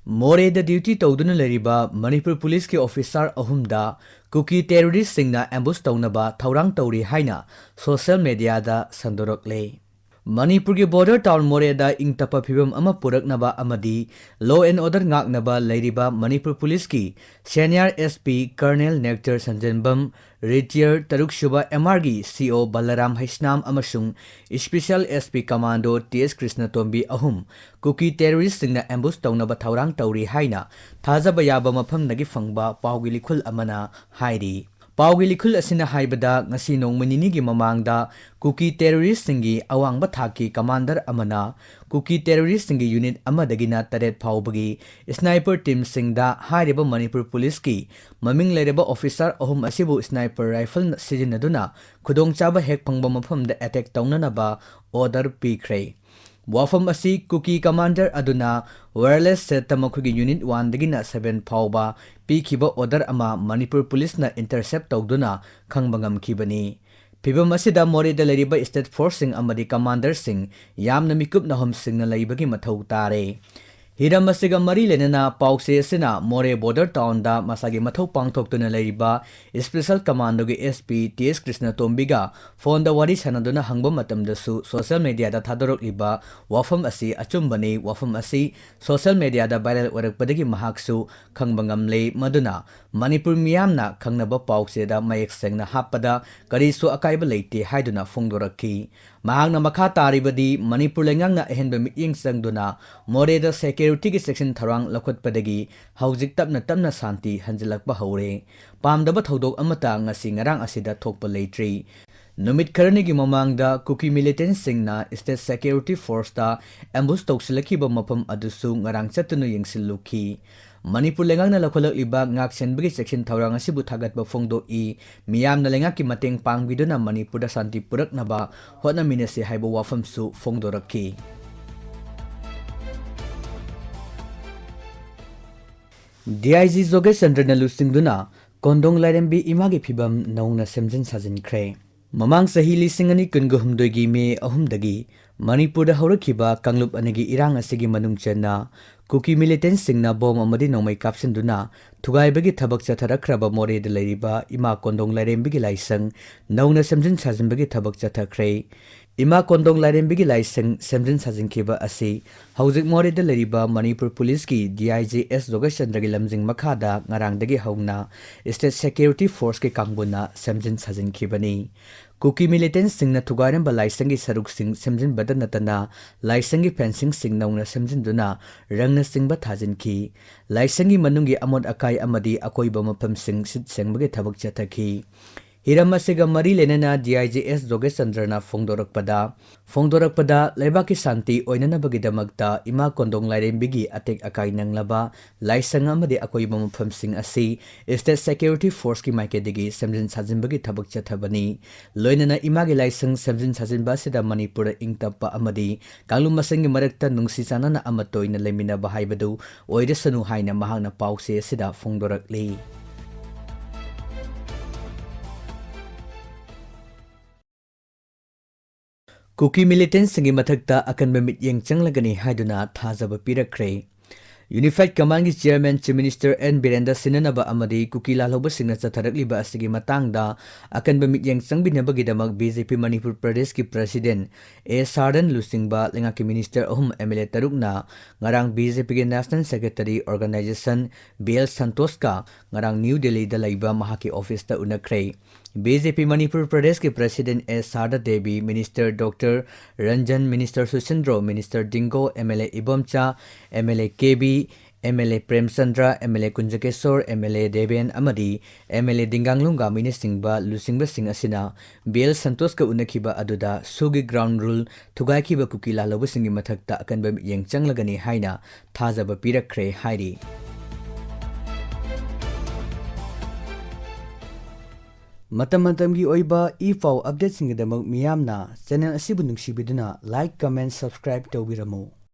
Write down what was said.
Moreh the duty towduna leriba Manipur Police ki officer ahumda Kuki terrorist singna ambush tawnaba thaurang tawri haina social media da sandorokle. Manipur ki border town Moreh da ingtapa phibam ama puraknaba amadi law and order ngaknaba leriba Manipur Police ki senior SP Colonel Nectar Sanjanbam Retier Taruk Shuba MRG CO Balaram Haisnam Amasung Special SP Commando TS Krishna Tombi Ahum Kuki terrorist singna ambush tawnaba thaurang tawri haina thajaba yaba mafam nagi fangba pawgi likhul amana hairi. Pawgi likhul asina haibada ngasi nongmanini gi mamangda Kuki terrorist singi awangba thaki commander amana Kuki terrorist singi unit amadagina taret phawbagi sniper team singda hairiba Manipur Police ki maming lereba officer ahum asibu sniper rifle sijinaduna khudongchaba hek phangba mafamda attack tawnanaba order pikre. Wafam asi Kuki commander aduna wireless set tamakhugi unit 1 dagina 7 phawba pikiba order ama Manipur Police na intercept tawduna khangbangam kibani. Phibam asida Moreh da leriba state force sing amadi commander sing yamna mikup na hom sing na laibagi mathau tare. Hiram asiga mari lenana pause asina Moreh border town da masagi mathau pangthoktuna leriba special commando gi SP TS Krishna Tombiga phone da wari sanaduna hangba matamdasu social media da thadorok iba wafam asi achumbani wafam asi social media da viral orakpadagi mahaksu khangbangamle maduna Manipur miyamna khangnaba pause da mayek sengna hapada karisu akaiba leite haiduna phongdorakki. Mahangna makha taribadi Manipur lengangna ehenba mityeng sangduna Moreh da security ki section tharang lakhotpadagi haujik tapna santi hanjilakba haure. Pamdaba thodok amata ngasi ngarang asida thokpa leitri. Numit karani gi mamangda Kuki militant singna state security force ta ambush tawsilakiba mafam adusu ngarang chatunu yengsilluki. Manipur lengang na lakolak liba ngak senbagi section thaurang asibu thagatba phongdo I miyam na lengak ki mateng pangbiduna Manipur da santi purak naba hotna minasi haiba wafam su phongdo rakki. DIG Zoge Sandrina lusingduna kondong lairembi imagi phibam nauna semjin sajinkre. Mamang sahi lisingani kunguhumdoigi me ahumdagi Manipur da haurakhiba kanglup anagi irang asigi manung chenna Kuki militant singna bom amadi nomai kapsinduna thugaibagi thabak chatharakraba Moreh da leriba ima kondong lairembigi laisang nauna semjin sajinbagi thabak chathakre. Ima kondong lairembigi laisang semjin sajinkhiba asi haujik Moreh da leriba Manipur Police ki DIGS Zogashandragi lamjing makhada ngarangdagi haungna state security force ki kangbuna semjin sajinkibani. Kuki militant singna thugairamba laisangi saruk sing semjin badanatana laisangi fencing sing nauna semjinduna rangna singba thajinki. Laisangi manungi amod akai amadi akoiba mafam sing sit sengbagi thabak chathaki. Hiram asiga mari lenana DIGS Zogesandrna phongdorakpada leiba ki santi oinanabagidamagta ima kondong lairembigi atek akai nanglaba laisang amadi akoiba mafam sing asi state security force ki maikedigi semjin sajinbagi thabak chathabani. Loinana imagi laisang semjin sajinba sida Manipur ingtappa amadi kanglum masangi marakta nungsi chanana amatoina leminaba haibadu oiresanu haina mahangna pause sida phongdorakli. Kuki militant singi mathakta akan bemityeng changlagani haiduna thajaba pirakre. Unified Command ki Chairman Chief Minister N. Birendra Sinanaba amadi Kuki lalhoba singna chatharakliba asigi matangda akan bemityeng changbinabagidamak BJP Manipur Pradesh ki President A. Sardan Lusingba lengaki Minister ahum MLA tarukna ngarang BJP ki National Secretary Organization BL Santoska ngarang New Delhi da laiba mahaki office ta unakre. BJP Manipur Pradesh ke President S. Sarda Devi, Minister Dr. Ranjan, Minister Susindro, Minister Dingo, MLA Ibomcha, MLA KB, MLA Premchandra, MLA Kunjakesor, MLA Deben Amadi, MLA Dinganglunga Minisingba, Lusingba Sing Asina, BL Santos ka unakiba aduda, Sugi Ground Rule, Tugaikiba Kuki laloba singi mathakta akan bam yang changlagani haina, thajaba pirakre hairi. Matam-matamgi oiba e-file update singidamag miyamna channel asibu nungsibiduna like, comment, subscribe tawbiramu.